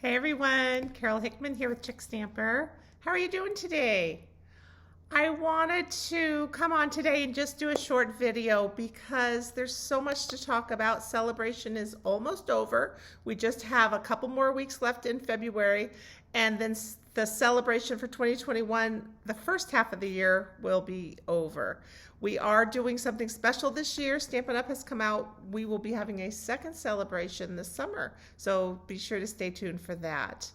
Hey everyone, Carol Hickman here with Chick Stamper. How are you doing today? I wanted to come on today and just do a short video because there's so much to talk about. Celebration is almost over. We just have a couple more weeks left in February, and then the celebration for 2021, the first half of the year, will be over. We are doing something special this year. Stampin' Up! Has come out. We will be having a second celebration this summer, so be sure to stay tuned for that.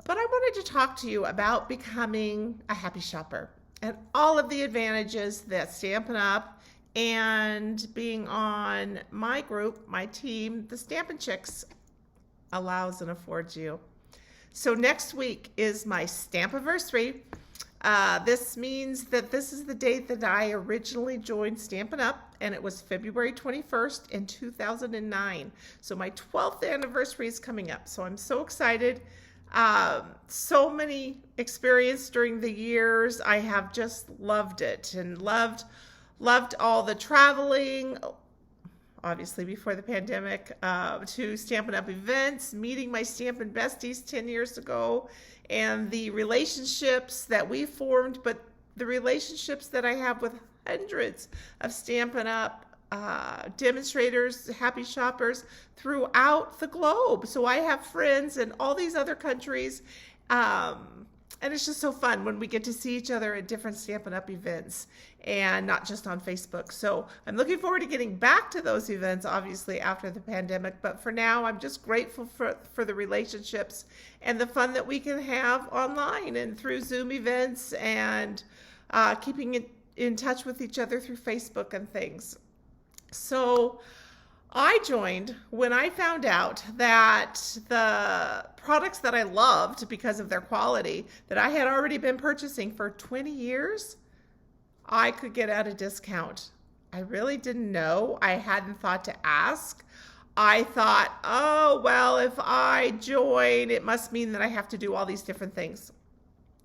But I wanted to talk to you about becoming a happy shopper and all of the advantages that Stampin' Up! And being on my group, my team, the Stampin' Chicks, allows and affords you. So next week is my Stampiversary. This means that this is the date that I originally joined Stampin' Up! And it was February 21st in 2009. So my 12th anniversary is coming up. So I'm so excited. So many experience during the years. I have just loved it and loved all the traveling, obviously before the pandemic, to Stampin' Up! Events, meeting my Stampin' besties 10 years ago, and the relationships that we formed, but the relationships that I have with hundreds of Stampin' Up! Demonstrators, happy shoppers throughout the globe. So I have friends in all these other countries, and it's just so fun when we get to see each other at different Stampin' Up! Events and not just on Facebook. So I'm looking forward to getting back to those events, obviously, after the pandemic. But for now, I'm just grateful for the relationships and the fun that we can have online and through Zoom events and keeping in touch with each other through Facebook and things. So I joined when I found out that the products that I loved because of their quality that I had already been purchasing for 20 years, I could get at a discount. I really didn't know. I hadn't thought to ask. I thought, oh, well, if I join, it must mean that I have to do all these different things.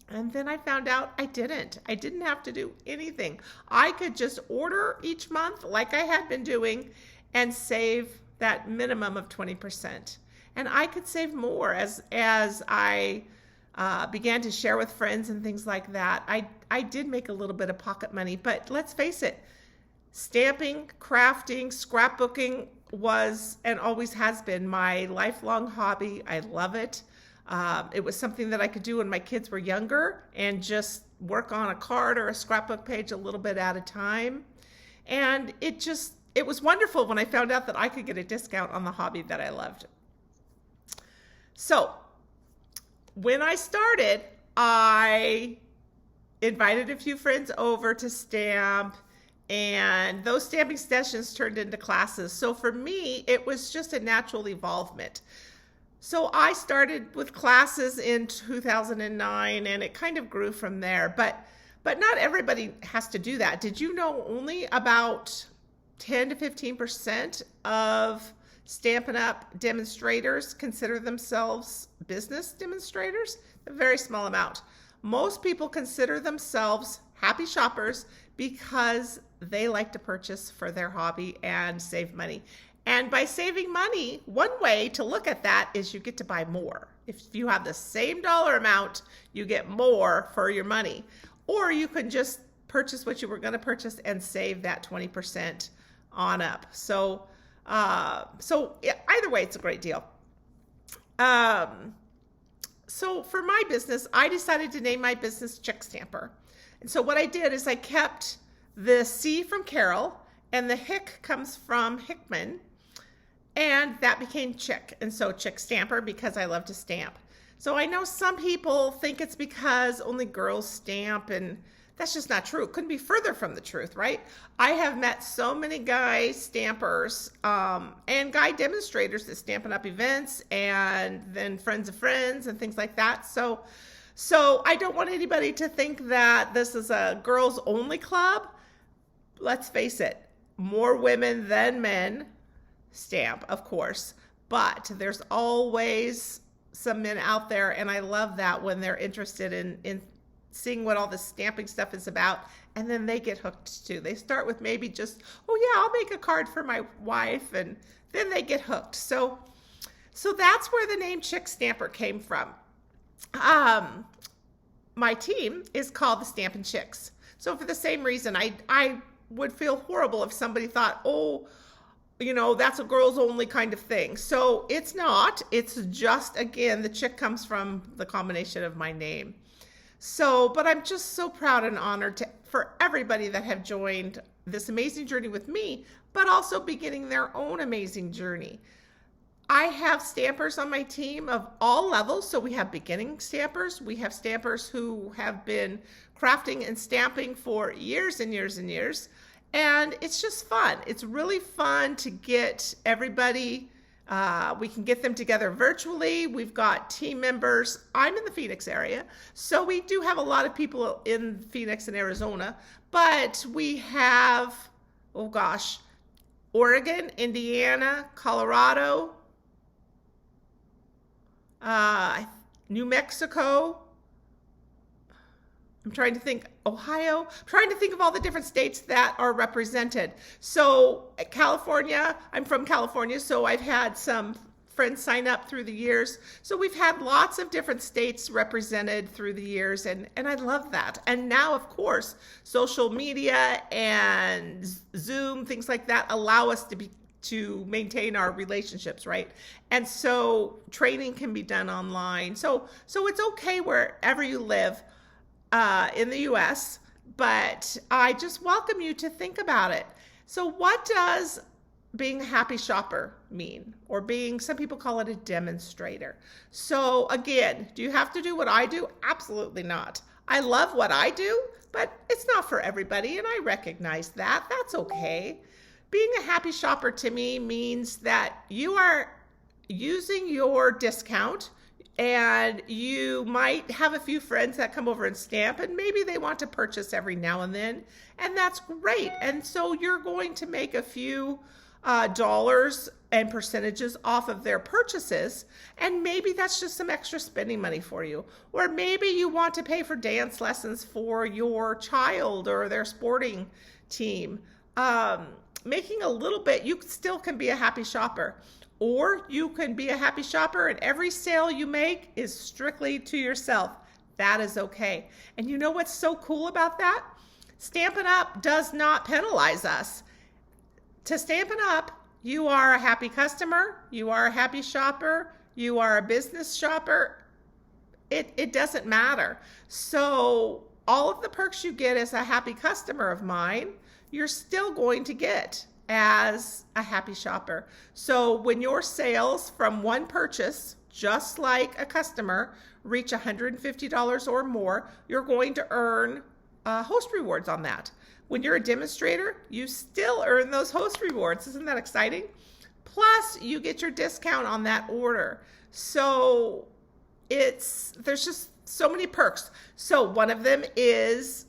And then I found out I didn't. I didn't have to do anything. I could just order each month like I had been doing and save that minimum of 20%. And I could save more as I began to share with friends and things like that. I did make a little bit of pocket money, but let's face it, stamping, crafting, scrapbooking was and always has been my lifelong hobby. I love it. It was something that I could do when my kids were younger and just work on a card or a scrapbook page a little bit at a time. And it was wonderful when I found out that I could get a discount on the hobby that I loved. So when I started, I invited a few friends over to stamp, and those stamping sessions turned into classes. So for me, it was just a natural evolvement. So I started with classes in 2009, and it kind of grew from there. But not everybody has to do that. Did you know only about 10 to 15% of Stampin' Up! Demonstrators consider themselves business demonstrators? A very small amount. Most people consider themselves happy shoppers because they like to purchase for their hobby and save money. And by saving money, one way to look at that is you get to buy more. If you have the same dollar amount, you get more for your money. Or you can just purchase what you were going to purchase and save that 20% on up. So either way, it's a great deal. So for my business, I decided to name my business Chick Stamper. And so what I did is I kept the C from Carol, and the Hick comes from Hickman, and that became Chick. And so Chick Stamper because I love to stamp. So I know some people think it's because only girls stamp, and that's just not true. It couldn't be further from the truth, right? I have met so many guy stampers and guy demonstrators at Stampin' Up! Events and then friends of friends and things like that. So I don't want anybody to think that this is a girls only club. Let's face it, more women than men stamp, of course, but there's always some men out there, and I love that when they're interested in seeing what all this stamping stuff is about, and then they get hooked too. They start with maybe just, oh yeah, I'll make a card for my wife, and then they get hooked. So So that's where the name Chick Stamper came from. My team is called the Stampin' Chicks. So for the same reason, I would feel horrible if somebody thought, oh, you know, that's a girls only kind of thing. So it's not. It's just, again, the chick comes from the combination of my name. So, but I'm just so proud and honored for everybody that have joined this amazing journey with me, but also beginning their own amazing journey. I have stampers on my team of all levels. So we have beginning stampers. We have stampers who have been crafting and stamping for years and years and years. And it's just fun. It's really fun to get everybody. We can get them together virtually. We've got team members. I'm in the Phoenix area, so we do have a lot of people in Phoenix and Arizona, but we have, oh gosh, Oregon, Indiana, Colorado, New Mexico. I'm trying to think, Ohio. I'm trying to think of all the different states that are represented. So California, I'm from California, so I've had some friends sign up through the years. So we've had lots of different states represented through the years, and I love that. And now, of course, social media and Zoom, things like that, allow us to maintain our relationships, right? And so training can be done online. So it's okay wherever you live in the US, but I just welcome you to think about it. So what does being a happy shopper mean? Or being, some people call it a demonstrator. So again, do you have to do what I do? Absolutely not. I love what I do, but it's not for everybody, and I recognize that. That's okay. Being a happy shopper to me means that you are using your discount, and you might have a few friends that come over and stamp, and maybe they want to purchase every now and then, and that's great. And so you're going to make a few dollars and percentages off of their purchases, and maybe that's just some extra spending money for you. Or maybe you want to pay for dance lessons for your child or their sporting team. Making a little bit, you still can be a happy shopper. Or you can be a happy shopper and every sale you make is strictly to yourself. That is okay. And you know what's so cool about that? Stampin' Up! Does not penalize us. To Stampin' Up!, you are a happy customer, you are a happy shopper, you are a business shopper. It doesn't matter. So all of the perks you get as a happy customer of mine, you're still going to get as a happy shopper. So when your sales from one purchase, just like a customer, reach $150 or more, you're going to earn host rewards on that. When you're a demonstrator, you still earn those host rewards. Isn't that exciting? Plus, you get your discount on that order. So there's just so many perks. So one of them is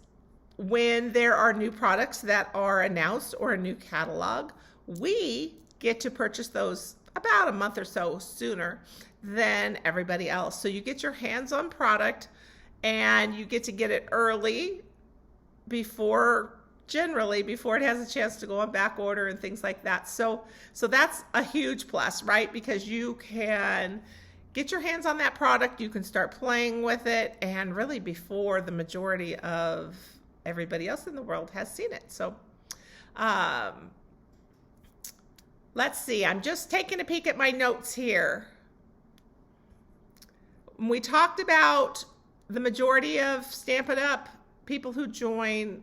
when there are new products that are announced or a new catalog, we get to purchase those about a month or so sooner than everybody else. So you get your hands on product and you get to get it early generally before it has a chance to go on back order and things like that. So that's a huge plus, right? Because you can get your hands on that product, you can start playing with it, and really before the majority of everybody else in the world has seen it. So let's see, I'm just taking a peek at my notes here. We talked about the majority of Stampin' Up! People who join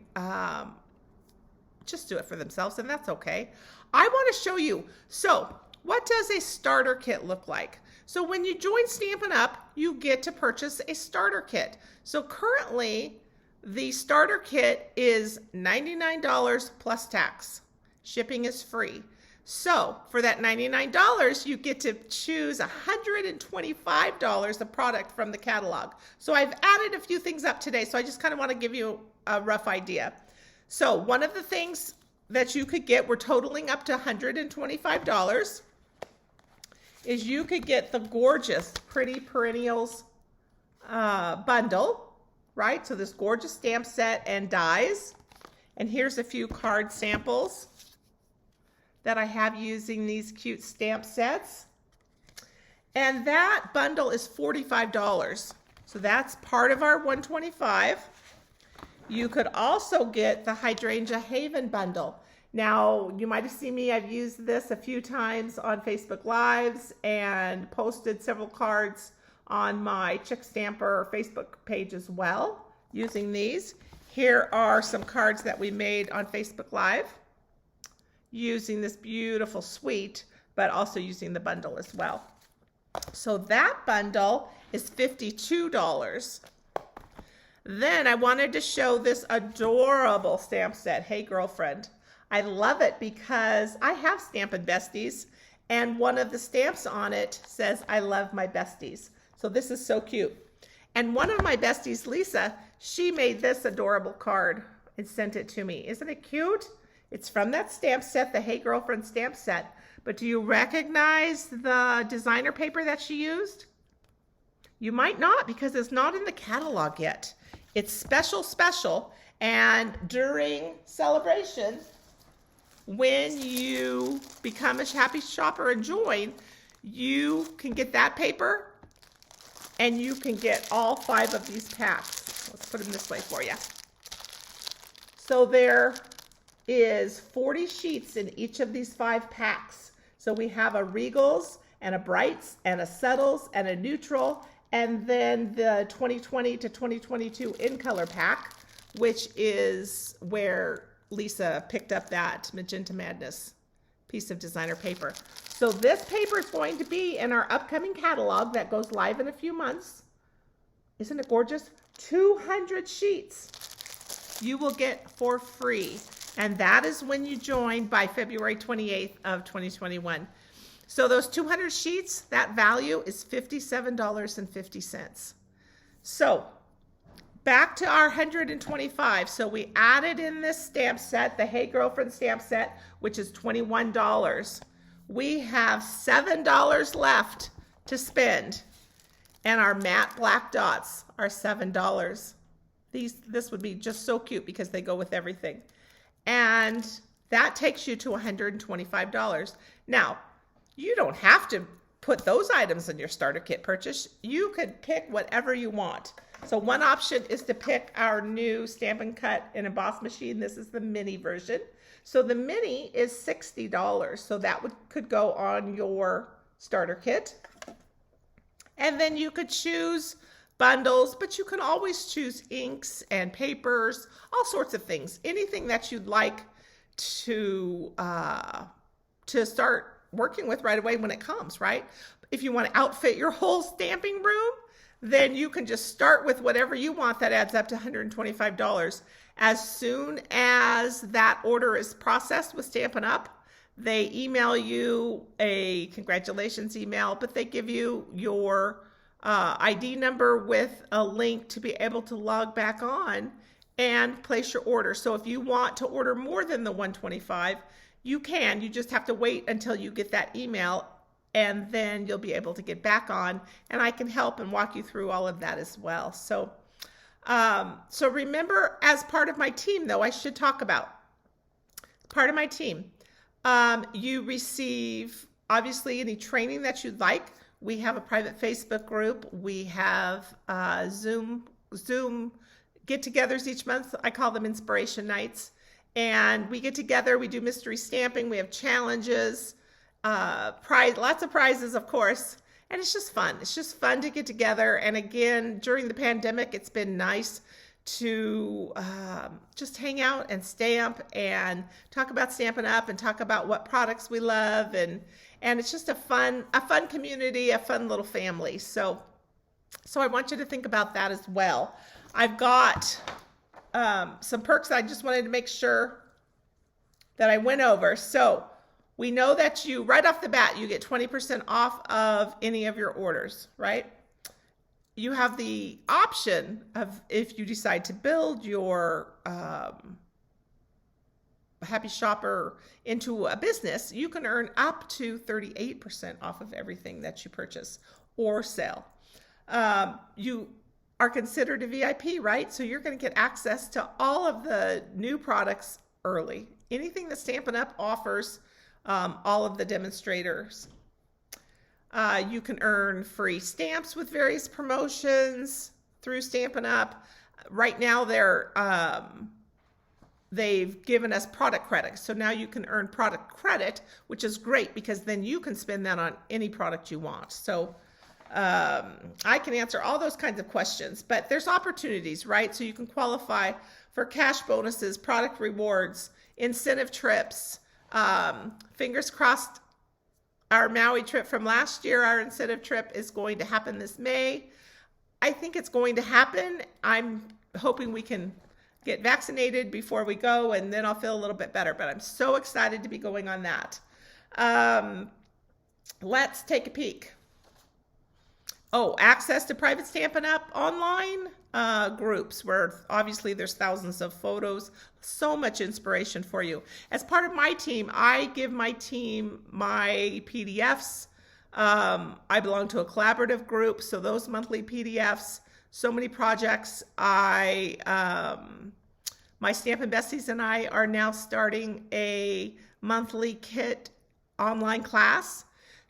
just do it for themselves, and that's okay. I want to show you, so what does a starter kit look like? So when you join Stampin' Up!, you get to purchase a starter kit. So currently, the starter kit is $99 plus tax. Shipping is free. So for that $99, you get to choose $125 of product from the catalog. So I've added a few things up today, so I just kind of want to give you a rough idea. So one of the things that you could get, we're totaling up to $125, is you could get the gorgeous Pretty Perennials bundle, right? So this gorgeous stamp set and dies. And here's a few card samples that I have using these cute stamp sets. And that bundle is $45. So that's part of our $125. You could also get the Hydrangea Haven bundle. Now, you might have seen me, I've used this a few times on Facebook Lives and posted several cards on my Chick Stamper Facebook page as well using these. Here are some cards that we made on Facebook Live using this beautiful suite, but also using the bundle as well. So that bundle is $52. Then I wanted to show this adorable stamp set, Hey Girlfriend. I love it because I have Stampin' Besties, and one of the stamps on it says, I love my besties. So this is so cute. And one of my besties, Lisa, she made this adorable card and sent it to me. Isn't it cute? It's from that stamp set, the Hey Girlfriend stamp set. But do you recognize the designer paper that she used? You might not, because it's not in the catalog yet. It's special, and during celebration, when you become a happy shopper and join, you can get that paper, and you can get all 5 of these packs. Let's put them this way for you. So there is 40 sheets in each of these 5 packs. So we have a Regals and a Brights and a Settles and a Neutral, and then the 2020 to 2022 in color pack, which is where Lisa picked up that Magenta Madness piece of designer paper. So this paper is going to be in our upcoming catalog that goes live in a few months. Isn't it gorgeous? 200 sheets you will get for free. And that is when you join by February 28th of 2021. So those 200 sheets, that value is $57.50. So back to our 125. So we added in this stamp set, the Hey Girlfriend stamp set, which is $21. We have $7 left to spend. And our matte black dots are $7. This would be just so cute because they go with everything. And that takes you to $125. Now, you don't have to put those items in your starter kit purchase. You could pick whatever you want. So one option is to pick our new Stampin' Cut and Emboss machine. This is the mini version. So the mini is $60. So that could go on your starter kit. And then you could choose bundles, but you can always choose inks and papers, all sorts of things. Anything that you'd like to start working with right away when it comes, right? If you want to outfit your whole stamping room, then you can just start with whatever you want. That adds up to $125. As soon as that order is processed with Stampin' Up, they email you a congratulations email, but they give you your ID number with a link to be able to log back on and place your order. So if you want to order more than the $125, you can. You just have to wait until you get that email, and then you'll be able to get back on, and I can help and walk you through all of that as well. So remember, as part of my team, though, I should talk about part of my team. You receive, obviously, any training that you'd like. We have a private Facebook group. We have Zoom get-togethers each month. I call them Inspiration Nights. And we get together, we do mystery stamping, we have challenges, lots of prizes, of course. And it's just fun. It's just fun to get together. And again, during the pandemic, it's been nice to just hang out and stamp and talk about Stampin' Up and talk about what products we love. And it's just a fun community, a fun little family. So I want you to think about that as well. I've got some perks that I just wanted to make sure that I went over. So we know that you, right off the bat, you get 20% off of any of your orders, right? You have the option of, if you decide to build your Happy Shopper into a business, you can earn up to 38% off of everything that you purchase or sell. You are considered a VIP, right? So you're going to get access to all of the new products early. Anything that Stampin' Up offers, all of the demonstrators. You can earn free stamps with various promotions through Stampin' Up. Right now, they've given us product credit. So now you can earn product credit, which is great because then you can spend that on any product you want. So I can answer all those kinds of questions, but there's opportunities, right? So you can qualify for cash bonuses, product rewards, incentive trips. Fingers crossed, our Maui trip from last year, our incentive trip is going to happen this May. I think it's going to happen. I'm hoping we can get vaccinated before we go, and then I'll feel a little bit better, but I'm so excited to be going on that. Let's take a peek. Oh, access to private Stampin' Up! Online groups where obviously there's thousands of photos, so much inspiration for you. As part of my team, I give my team my PDFs. I belong to a collaborative group, so those monthly PDFs, so many projects. My Stampin' Besties and I are now starting a monthly kit online class.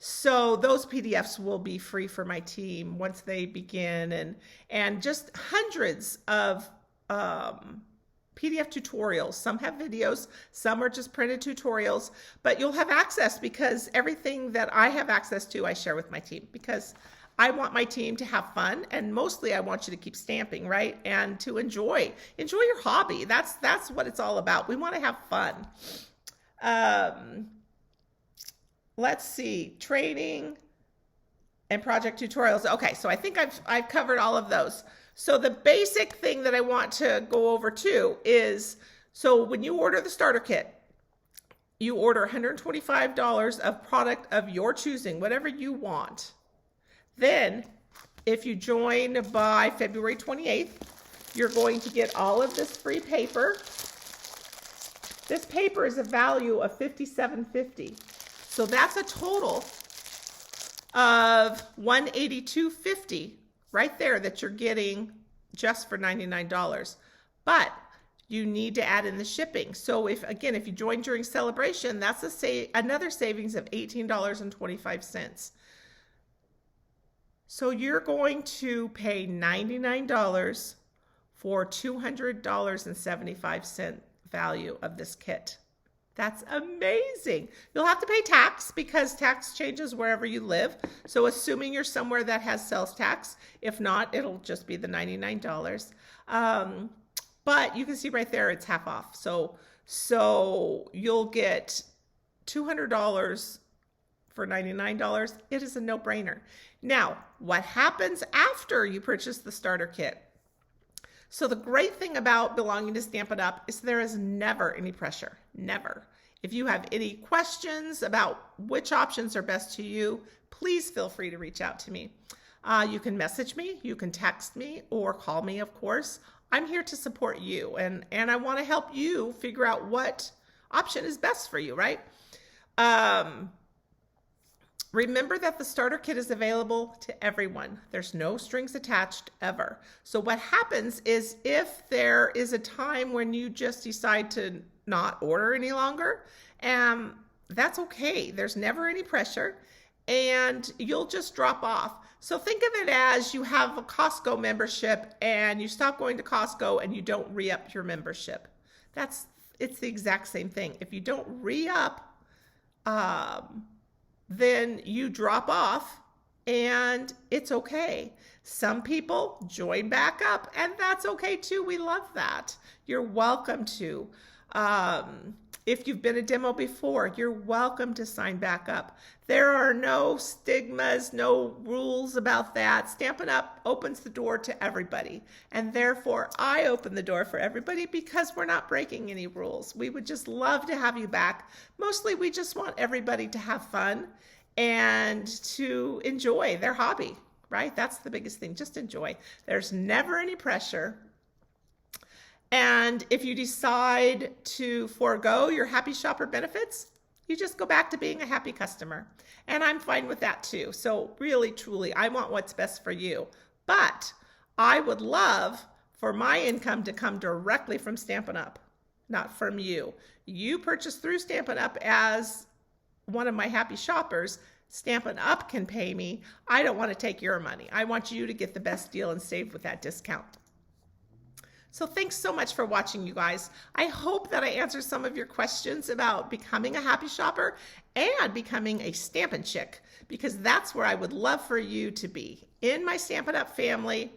So those PDFs will be free for my team once they begin, and just hundreds of PDF tutorials. Some have videos, some are just printed tutorials, but you'll have access because everything that I have access to, I share with my team because I want my team to have fun, and mostly I want you to keep stamping, right? And to enjoy your hobby. That's what it's all about. We want to have fun. Let's see, training and project tutorials. Okay, so I think I've covered all of those. So the basic thing that I want to go over too is, so when you order the starter kit, you order $125 of product of your choosing, whatever you want. Then, if you join by February 28th, you're going to get all of this free paper. This paper is a value of $57.50. So that's a total of $182.50 right there that you're getting just for $99. But you need to add in the shipping. So if you join during celebration, that's another savings of $18.25. So you're going to pay $99 for $200.75 value of this kit. That's amazing. You'll have to pay tax because tax changes wherever you live. So assuming you're somewhere that has sales tax, if not, it'll just be the $99. But you can see right there, it's half off. So you'll get $200 for $99. It is a no-brainer. Now, what happens after you purchase the starter kit? So the great thing about belonging to Stampin' Up! Is there is never any pressure, never. If you have any questions about which options are best to you, please feel free to reach out to me. You can message me, you can text me, or call me, of course. I'm here to support you, and I want to help you figure out what option is best for you, right? Remember that the starter kit is available to everyone. There's no strings attached ever. So what happens is if there is a time when you just decide to not order any longer, that's okay. There's never any pressure and you'll just drop off. So think of it as you have a Costco membership and you stop going to Costco and you don't re-up your membership. It's the exact same thing. If you don't re-up, then you drop off and it's okay. Some people join back up and that's okay too. We love that. You're welcome to. If you've been a demo before, you're welcome to sign back up. There are no stigmas, no rules about that. Stampin' Up! Opens the door to everybody. And therefore, I open the door for everybody because we're not breaking any rules. We would just love to have you back. Mostly, we just want everybody to have fun and to enjoy their hobby, right? That's the biggest thing. Just enjoy. There's never any pressure. And if you decide to forego your happy shopper benefits, you just go back to being a happy customer. And I'm fine with that too. So really, truly, I want what's best for you. But I would love for my income to come directly from Stampin' Up!, not from you. You purchase through Stampin' Up! As one of my happy shoppers. Stampin' Up can pay me. I don't want to take your money. I want you to get the best deal and save with that discount. So thanks so much for watching, you guys. I hope that I answered some of your questions about becoming a happy shopper and becoming a Stampin' Chick, because that's where I would love for you to be, in my Stampin' Up family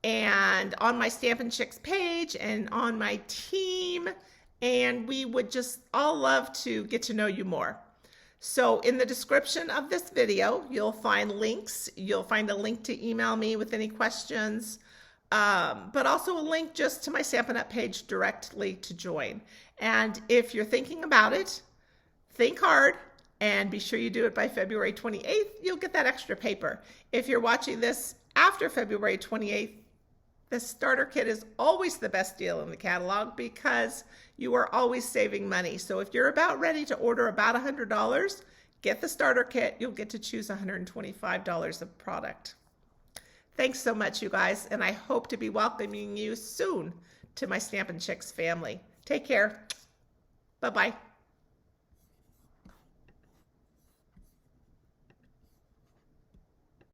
and on my Stampin' Chicks page and on my team. And we would just all love to get to know you more. So in the description of this video, you'll find links. You'll find a link to email me with any questions, but also a link just to my Stampin' Up page directly to join. And if you're thinking about it, think hard and be sure you do it by February 28th. You'll get that extra paper. If you're watching this after February 28th, the starter kit is always the best deal in the catalog because you are always saving money. So if you're about ready to order about $100, get the starter kit. You'll get to choose $125 of product. Thanks so much, you guys, and I hope to be welcoming you soon to my Stampin' Chicks family. Take care. Bye-bye.